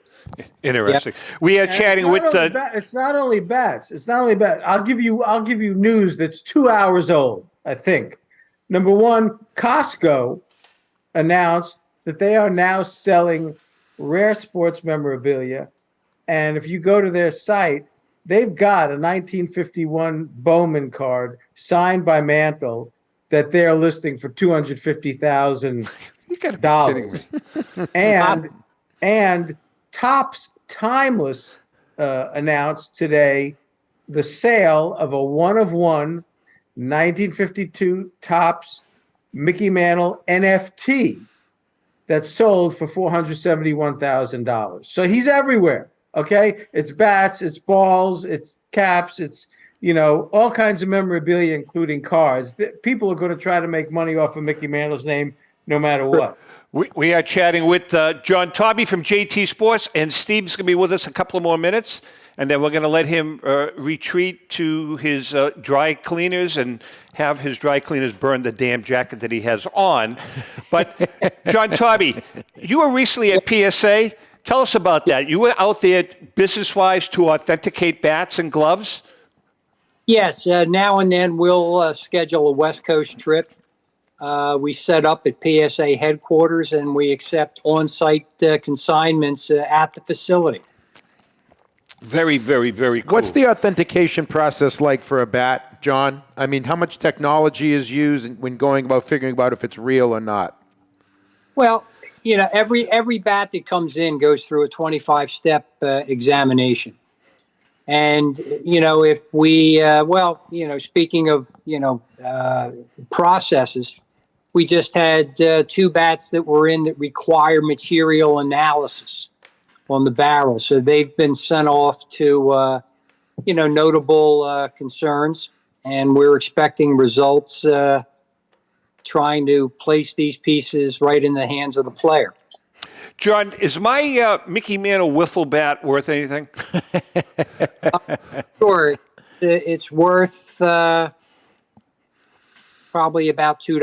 interesting. Yep. We are chatting with It's not only bats. I'll give you news that's 2 hours old, I think. Number one, Costco announced that they are now selling rare sports memorabilia, and if you go to their site, they've got a 1951 Bowman card signed by Mantle that they're listing for $250,000. And Topps Timeless announced today the sale of a one-of-one 1952 Topps Mickey Mantle NFT that sold for $471,000. So he's everywhere. Okay, it's bats, it's balls, it's caps, it's all kinds of memorabilia, including cards. People are going to try to make money off of Mickey Mantle's name no matter what. We are chatting with John Taube from JT Sports, and Steve's going to be with us a couple of more minutes, and then we're going to let him retreat to his dry cleaners and have his dry cleaners burn the damn jacket that he has on. But, John Taube, you were recently at PSA. Tell us about that. You were out there business-wise to authenticate bats and gloves? Yes, now and then we'll schedule a West Coast trip. We set up at PSA headquarters, and we accept on-site consignments at the facility. Very, very, very cool. What's the authentication process like for a bat, John? I mean, how much technology is used when going about figuring out if it's real or not? Well, every bat that comes in goes through a 25-step examination. And, if we, speaking of, processes, we just had 2 bats that were in that require material analysis on the barrel. So they've been sent off to, notable concerns, and we're expecting results trying to place these pieces right in the hands of the player. John, is my Mickey Mantle wiffle bat worth anything? Sure. It's worth probably about $2.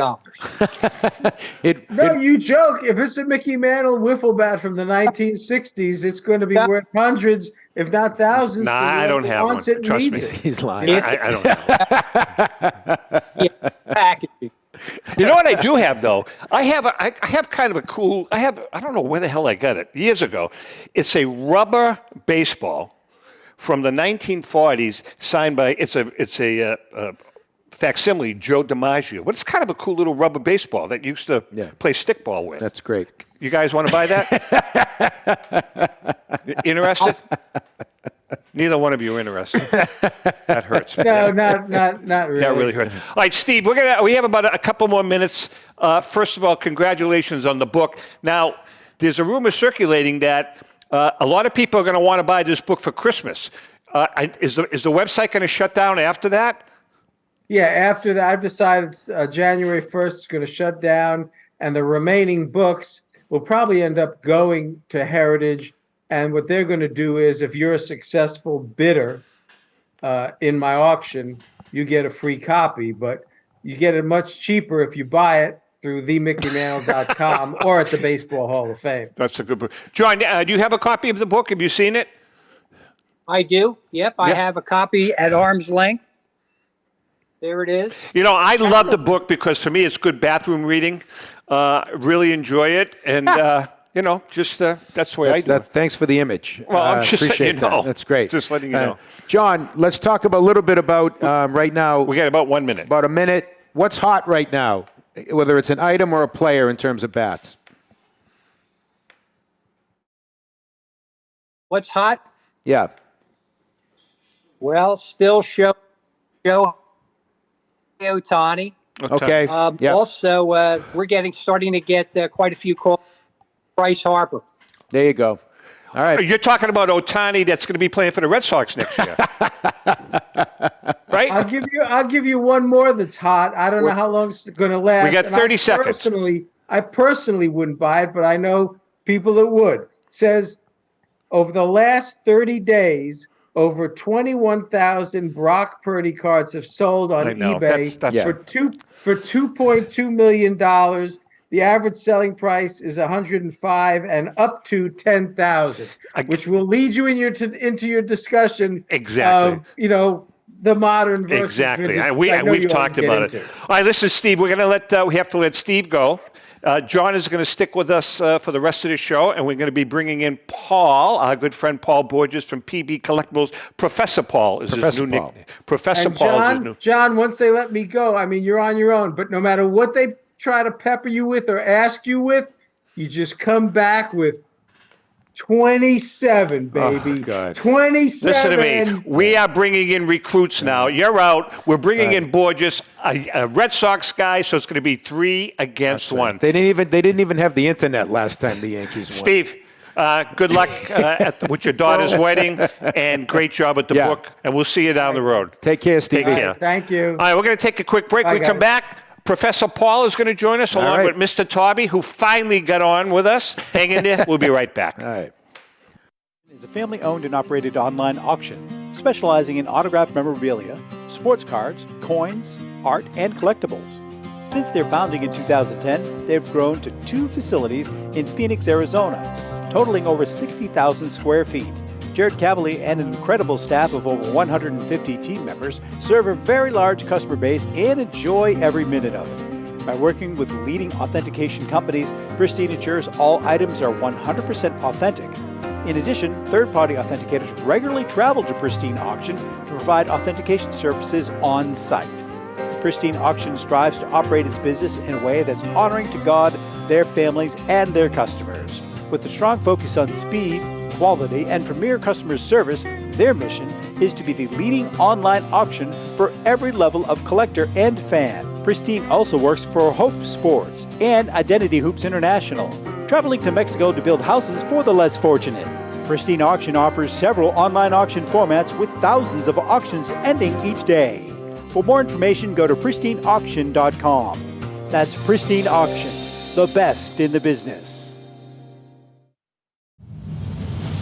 No, you joke. If it's a Mickey Mantle wiffle bat from the 1960s, it's going to be worth hundreds, if not thousands. Nah, I don't have one. Trust me. He's lying. I don't have Packaging. You know what I do have, though? I have kind of a cool, I don't know where the hell I got it, years ago. It's a rubber baseball from the 1940s, signed by, it's a facsimile, Joe DiMaggio. But it's kind of a cool little rubber baseball that you used to play stickball with. That's great. You guys want to buy that? Interested? Neither one of you are interested. That hurts. No, not really. That really hurts. All right, Steve, we have about a couple more minutes. First of all, congratulations on the book. Now, there's a rumor circulating that a lot of people are going to want to buy this book for Christmas. Is the website going to shut down after that? Yeah, after that, I've decided January 1st is going to shut down, and the remaining books will probably end up going to Heritage. And what they're going to do is, if you're a successful bidder in my auction, you get a free copy. But you get it much cheaper if you buy it through themickeymantle.com or at the Baseball Hall of Fame. That's a good book. John, do you have a copy of the book? Have you seen it? I do. Yep, I have a copy at arm's length. There it is. I love the book because for me it's good bathroom reading. Really enjoy it, and that's the way I do it. Thanks for the image. Well, I'm just appreciate letting you know. that. That's great. Just letting you know. John, let's talk a little bit about right now. We got about 1 minute. About a minute. What's hot right now, whether it's an item or a player in terms of bats? What's hot? Yeah. Well, still show Ohtani. Okay. Also, we're starting to get quite a few calls. Bryce Harper. There you go. All right. You're talking about Ohtani that's going to be playing for the Red Sox next year. Right? I'll give you one more that's hot. I don't know how long it's going to last. We got 30 seconds. I personally wouldn't buy it, but I know people that would. It says, over the last 30 days, over 21,000 Brock Purdy cards have sold on eBay for $2.2 million. The average selling price is $105 and up to $10,000, which will lead you into your discussion of the modern versus exactly. vintage. We've talked about it. All right, listen, Steve. We're going to we have to let Steve go. John is going to stick with us for the rest of the show, and we're going to be bringing in Paul, our good friend Paul Borges from PB Collectibles. Professor Paul is his new nickname. Professor Paul is his new. John, once they let me go, I mean, you're on your own. But no matter what they try to pepper you with or ask you with, you just come back with 27, baby. 27. Listen to me. We are bringing in recruits now. You're out. We're bringing in Borges, a Red Sox guy, so it's going to be 3 against 1. They didn't even have the internet last time the Yankees won. Steve, Good luck with your daughter's wedding, and great job with the book. And we'll see you down the road. Take care, Steve. Take care. Thank you. All right, we're going to take a quick break. Bye, We come guys. back. Professor Paul is going to join us along with Mr. Taube, who finally got on with us. Hang in there. We'll be right back. All right. Is a family-owned and operated online auction specializing in autographed memorabilia, sports cards, coins, art, and collectibles. Since their founding in 2010, they've grown to 2 facilities in Phoenix, Arizona, totaling over 60,000 square feet. Jared Cavalier and an incredible staff of over 150 team members serve a very large customer base and enjoy every minute of it. By working with leading authentication companies, Pristine ensures all items are 100% authentic. In addition, third-party authenticators regularly travel to Pristine Auction to provide authentication services on site. Pristine Auction strives to operate its business in a way that's honoring to God, their families, and their customers. With a strong focus on speed, quality, and premier customer service, their mission is to be the leading online auction for every level of collector and fan. Pristine also works for Hope Sports and Identity Hoops International, traveling to Mexico to build houses for the less fortunate. Pristine Auction offers several online auction formats with thousands of auctions ending each day. For more information, go to pristineauction.com. That's Pristine Auction, the best in the business.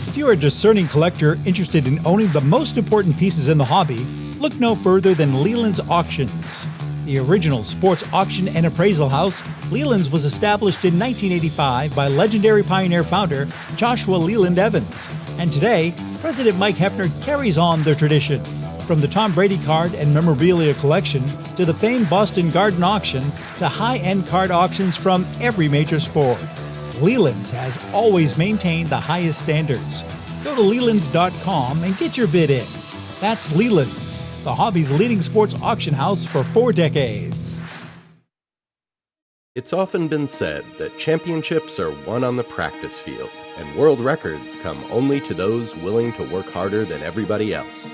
If you're a discerning collector interested in owning the most important pieces in the hobby, look no further than Leland's Auctions. The original sports auction and appraisal house, Leland's was established in 1985 by legendary Pioneer founder Joshua Leland Evans. And today, President Mike Hefner carries on their tradition. From the Tom Brady card and memorabilia collection to the famed Boston Garden Auction to high-end card auctions from every major sport, Leland's has always maintained the highest standards. Go to Lelands.com and get your bid in. That's Leland's, the hobby's leading sports auction house for 4 decades. It's often been said that championships are won on the practice field, and world records come only to those willing to work harder than everybody else.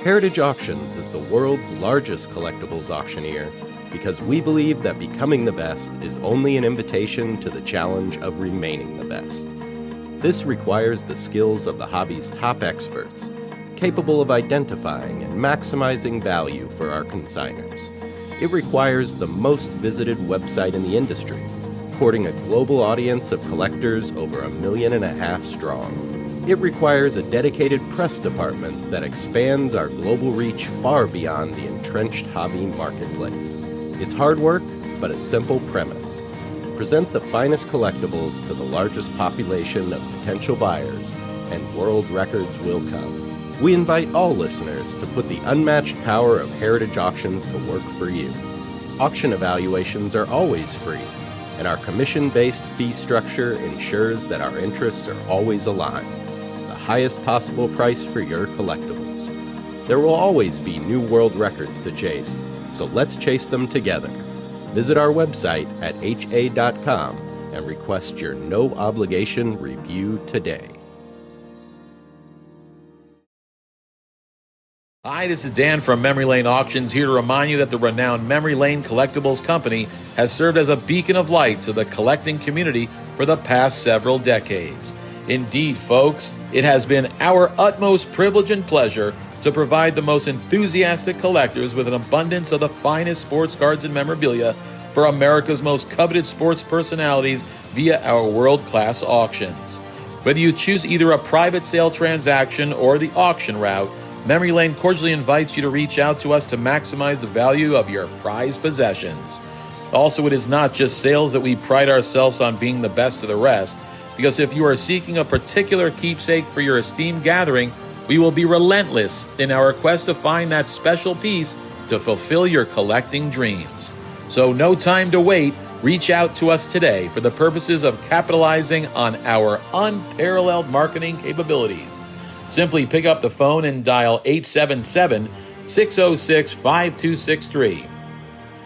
Heritage Auctions is the world's largest collectibles auctioneer because we believe that becoming the best is only an invitation to the challenge of remaining the best. This requires the skills of the hobby's top experts, capable of identifying and maximizing value for our consigners. It requires the most visited website in the industry, courting a global audience of collectors over 1.5 million strong. It requires a dedicated press department that expands our global reach far beyond the entrenched hobby marketplace. It's hard work, but a simple premise. Present the finest collectibles to the largest population of potential buyers, and world records will come. We invite all listeners to put the unmatched power of Heritage Auctions to work for you. Auction evaluations are always free, and our commission-based fee structure ensures that our interests are always aligned. The highest possible price for your collectibles. There will always be new world records to chase, so let's chase them together. Visit our website at ha.com and request your no-obligation review today. Hi, this is Dan from Memory Lane Auctions, here to remind you that the renowned Memory Lane Collectibles Company has served as a beacon of light to the collecting community for the past several decades. Indeed, folks, it has been our utmost privilege and pleasure to provide the most enthusiastic collectors with an abundance of the finest sports cards and memorabilia for America's most coveted sports personalities via our world-class auctions. Whether you choose either a private sale transaction or the auction route, Memory Lane cordially invites you to reach out to us to maximize the value of your prized possessions. Also, it is not just sales that we pride ourselves on being the best of the rest, because if you are seeking a particular keepsake for your esteemed gathering, we will be relentless in our quest to find that special piece to fulfill your collecting dreams. So no time to wait. Reach out to us today for the purposes of capitalizing on our unparalleled marketing capabilities. Simply pick up the phone and dial 877-606-5263.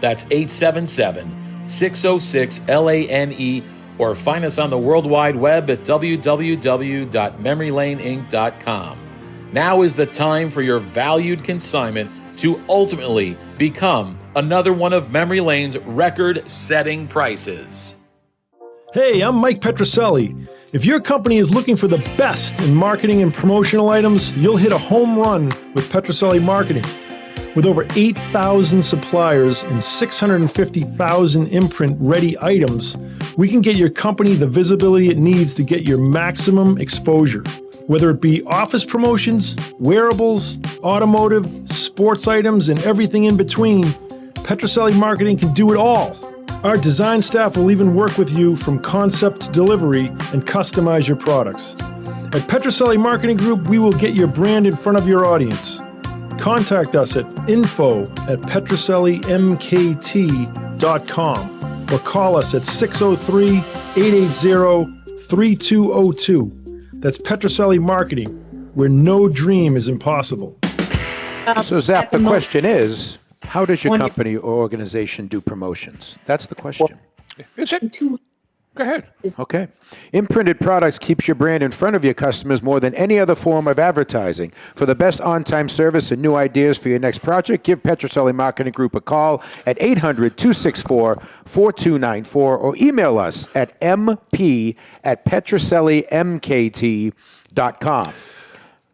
That's 877-606-LANE, or find us on the World Wide Web at www.memorylaneinc.com. Now is the time for your valued consignment to ultimately become another one of Memory Lane's record-setting prices. Hey, I'm Mike Petroselli. If your company is looking for the best in marketing and promotional items, you'll hit a home run with Petroselli Marketing. With over 8,000 suppliers and 650,000 imprint-ready items, we can get your company the visibility it needs to get your maximum exposure. Whether it be office promotions, wearables, automotive, sports items, and everything in between, Petroselli Marketing can do it all. Our design staff will even work with you from concept to delivery and customize your products. At Petroselli Marketing Group, we will get your brand in front of your audience. Contact us at info@petrosellimkt.com or call us at 603-880-3202. That's Petroselli Marketing, where no dream is impossible. So, Zap, the question is, how does your company or organization do promotions? That's the question. Is it? Go ahead. Okay. Imprinted products keeps your brand in front of your customers more than any other form of advertising. For the best on-time service and new ideas for your next project, give Petroselli Marketing Group a call at 800-264-4294 or email us at mp@petrosellimkt.com.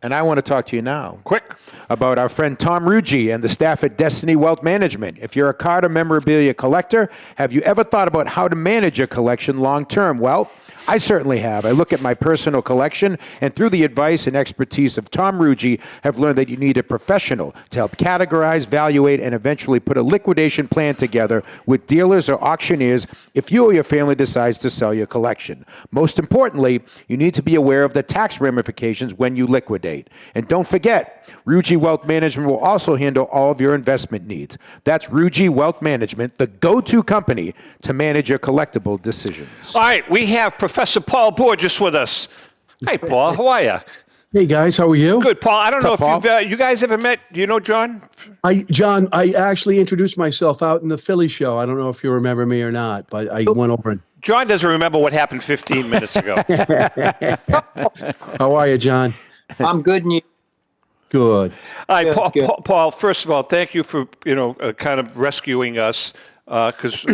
And I want to talk to you now. Quick. About our friend Tom Ruggi and the staff at Destiny Wealth Management. If you're a card or memorabilia collector, have you ever thought about how to manage your collection long term? Well, I certainly have. I look at my personal collection, and through the advice and expertise of Tom Ruggi, have learned that you need a professional to help categorize, evaluate, and eventually put a liquidation plan together with dealers or auctioneers if you or your family decides to sell your collection. Most importantly, you need to be aware of the tax ramifications when you liquidate. And don't forget, Ruggi Wealth Management will also handle all of your investment needs. That's Ruggi Wealth Management, the go-to company to manage your collectible decisions. All right, we have Professor Paul Borges with us. Hi, Paul. How are you? Hey, guys. How are you? Good, Paul. I don't know if Paul? you guys ever met. Do you know John? John, I actually introduced myself out in the Philly show. I don't know if you remember me or not, but I went over and... John doesn't remember what happened 15 minutes ago. How are you, John? I'm good, and you? Good. All right, Good. Paul, first of all, thank you for, kind of rescuing us because,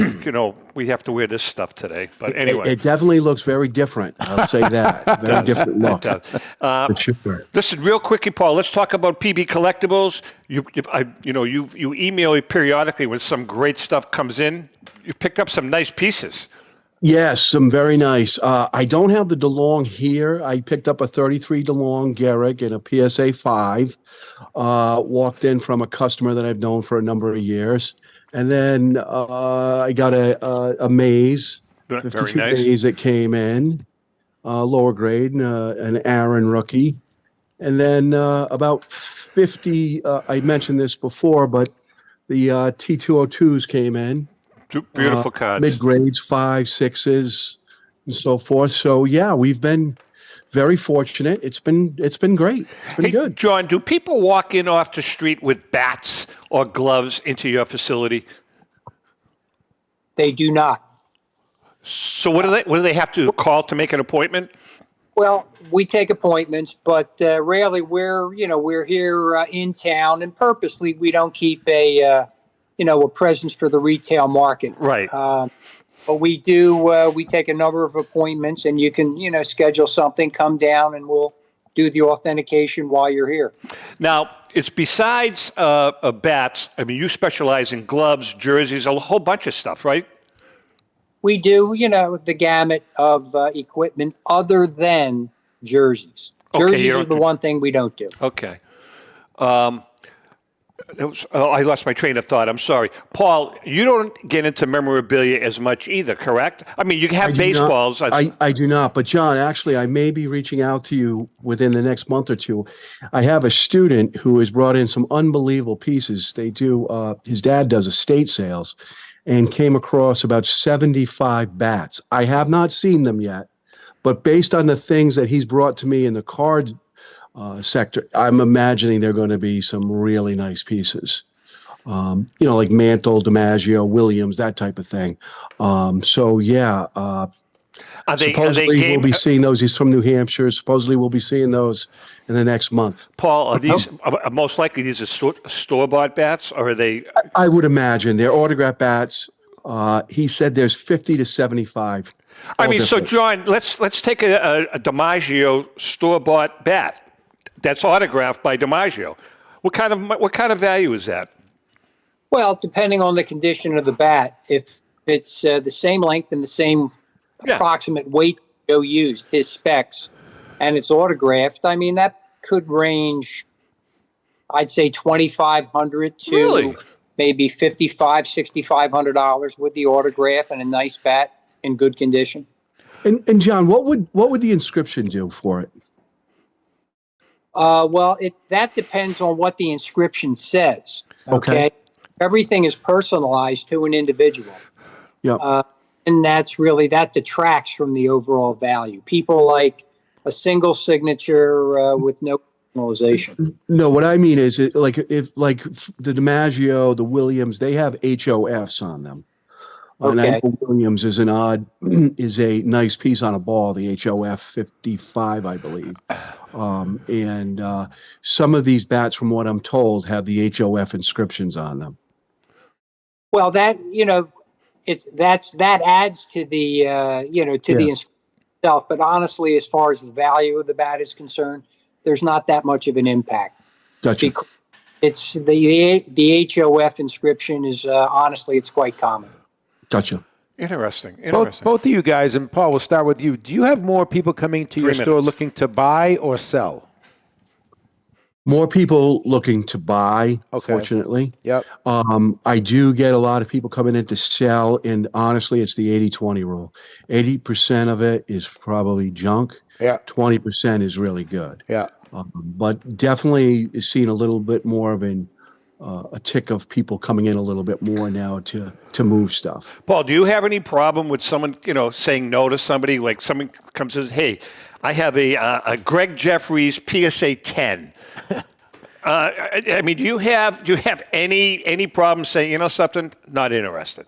we have to wear this stuff today. But anyway. It definitely looks very different. I'll say that. Very different look. For sure. Listen, real quickly, Paul, let's talk about PB Collectibles. You email me periodically when some great stuff comes in. You've picked up some nice pieces. Yes, some very nice. I don't have the DeLong here. I picked up a 33 DeLong Garrick and a PSA 5. Walked in from a customer that I've known for a number of years. And then I got a Maze, 52 Very nice. Maze that came in, lower grade, an Aaron rookie. And then about 50, I mentioned this before, but the T202s came in. Beautiful cards. Mid-grades, 5, 6s, and so forth. So, yeah, we've been very fortunate. It's been great. It's been good. John, do people walk in off the street with bats or gloves into your facility? They do not. So what do they have to call to make an appointment? Well, we take appointments, but rarely we're here in town, and purposely we don't keep a presence for the retail market. Right. But we do. We take a number of appointments, and you can schedule something, come down, and we'll do the authentication while you're here. Now, it's besides bats. I mean, you specialize in gloves, jerseys, a whole bunch of stuff, right? We do, the gamut of equipment other than jerseys. Jerseys are the one thing we don't do. Okay. I lost my train of thought. I'm sorry. Paul, you don't get into memorabilia as much either, correct? I mean, you have baseballs. I do not. But, John, actually, I may be reaching out to you within the next month or two. I have a student who has brought in some unbelievable pieces. They do, his dad does estate sales and came across about 75 bats. I have not seen them yet, but based on the things that he's brought to me in the card sector, I'm imagining they're going to be some really nice pieces. Like Mantle, DiMaggio, Williams, that type of thing. Supposedly we'll be seeing those. He's from New Hampshire. Supposedly we'll be seeing those in the next month. Paul, are these most likely these are store-bought bats, or are they? I would imagine they're autograph bats. He said there's 50 to 75 I mean, so John, let's take a DiMaggio store-bought bat that's autographed by DiMaggio. What kind of value is that? Well, depending on the condition of the bat, if it's the same length and the same approximate weight Joe used, his specs, and it's autographed, I mean, that could range, I'd say, $2,500 to maybe $5,500-$6,500 with the autograph and a nice bat in good condition. And John, what would the inscription do for it? Well, that depends on what the inscription says. Okay. Everything is personalized to an individual. Yeah. And that detracts from the overall value. People like a single signature with no personalization. No, what I mean is if the DiMaggio, the Williams, they have HOFs on them. And I know Williams is a nice piece on a ball, the HOF 55, I believe. And some of these bats, from what I'm told, have the HOF inscriptions on them. Well, that adds to the the inscription itself. But honestly, as far as the value of the bat is concerned, there's not that much of an impact. Gotcha. It's the HOF inscription is honestly, it's quite common. Gotcha. Interesting. Both of you guys, and Paul, we'll start with you. Do you have more people coming to your store looking to buy or sell? More people looking to buy, fortunately. Yep. I do get a lot of people coming in to sell, and honestly, it's the 80-20 rule. 80% of it is probably junk. Yeah. 20% is really good. Yeah. But definitely is seeing a little bit more of a tick of people coming in a little bit more now to move stuff. Paul, do you have any problem with someone, saying no to somebody? Like someone comes and says, "Hey, I have a Greg Jeffries PSA 10." I mean, do you have any problem saying, something, not interested?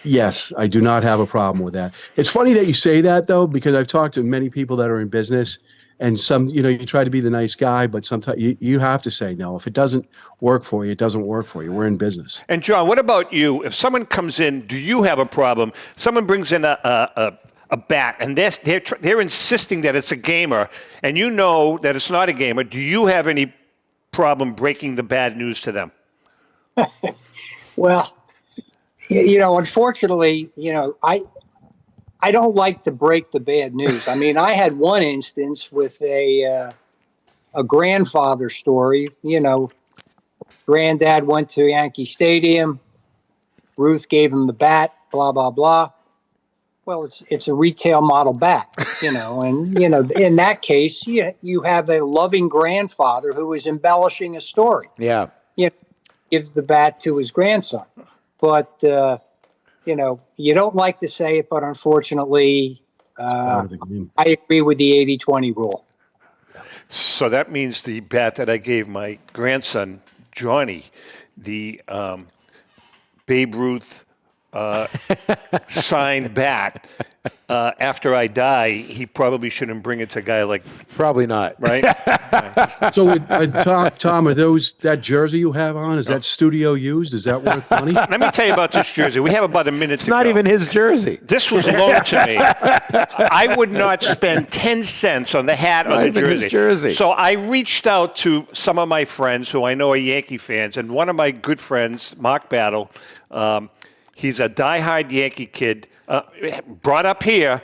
Yes, I do not have a problem with that. It's funny that you say that, though, because I've talked to many people that are in business. And some, you try to be the nice guy, but sometimes you have to say no. If it doesn't work for you, it doesn't work for you. We're in business. And John, what about you? If someone comes in, do you have a problem? Someone brings in a bat, and they're insisting that it's a gamer, and you know that it's not a gamer. Do you have any problem breaking the bad news to them? Well, unfortunately, I don't like to break the bad news. I mean, I had one instance with a grandfather story. Granddad went to Yankee Stadium. Ruth gave him the bat, blah, blah, blah. Well, it's a retail model bat, and, in that case, you have a loving grandfather who is embellishing a story. Yeah. Gives the bat to his grandson. But, you don't like to say it, but unfortunately, I agree with the 80-20 rule. So that means the bat that I gave my grandson, Johnny, the Babe Ruth signed bat, after I die, he probably shouldn't bring it to a guy like... Probably not. Right? So, Tom, are that jersey you have on, is that studio used? Is that worth money? Let me tell you about this jersey. We have about a minute It's to not go. even his jersey. This was loaned to me. I would not spend 10 cents on the hat or Not the even his jersey. So I reached out to some of my friends who I know are Yankee fans, and one of my good friends, Mark Battle, he's a diehard Yankee kid, brought up here.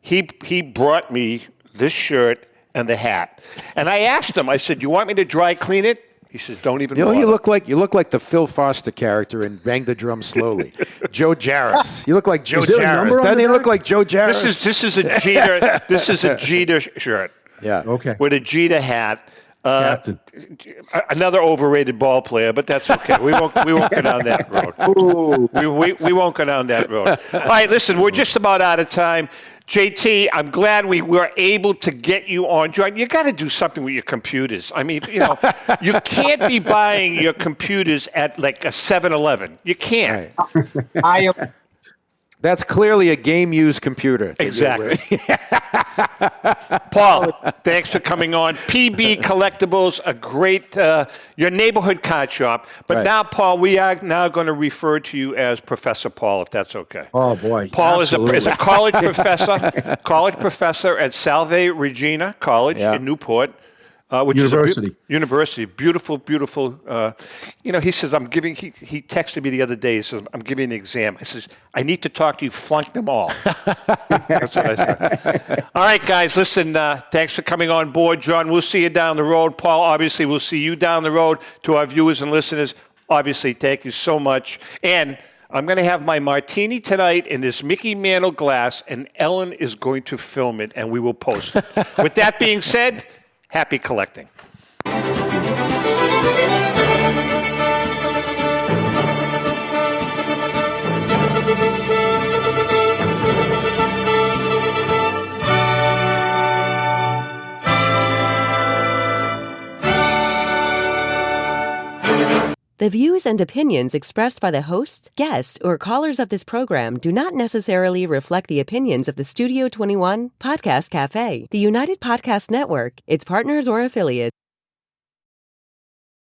He brought me this shirt and the hat. And I asked him, I said, "You want me to dry clean it?" He says, "Don't even bother." You look like the Phil Foster character in Bang the Drum Slowly. Joe Jarris. You look like Joe Jarris. Doesn't he look like Joe Jarris? This is a Jeter. This is a Jeter shirt. Yeah. Okay. With a Jeter hat. Captain. Another overrated ball player, but that's okay. We won't go down that road. We won't go down that road. All right, listen, we're just about out of time. JT, I'm glad we were able to get you on. John, you got to do something with your computers. I mean, you can't be buying your computers at like a 7-Eleven. You can't. That's clearly a game-used computer. Exactly. Paul, thanks for coming on. PB Collectibles, a great, your neighborhood card shop. But Right. now, Paul, we are now going to refer to you as Professor Paul, if that's okay. Oh, boy. Paul is Absolutely. a college professor at Salve Regina College in Newport. Which University. is a university, beautiful. He says, he texted me the other day. He says, I'm giving an exam. I says, I need to talk to you. Flunk them all. That's what I said. All right, guys, listen, thanks for coming on board. John, we'll see you down the road. Paul, obviously, we'll see you down the road. To our viewers and listeners, obviously, thank you so much. And I'm going to have my martini tonight in this Mickey Mantle glass, and Ellen is going to film it, and we will post it. With that being said, happy collecting. The views and opinions expressed by the hosts, guests, or callers of this program do not necessarily reflect the opinions of the Studio 21 Podcast Cafe, the United Podcast Network, its partners, or affiliates.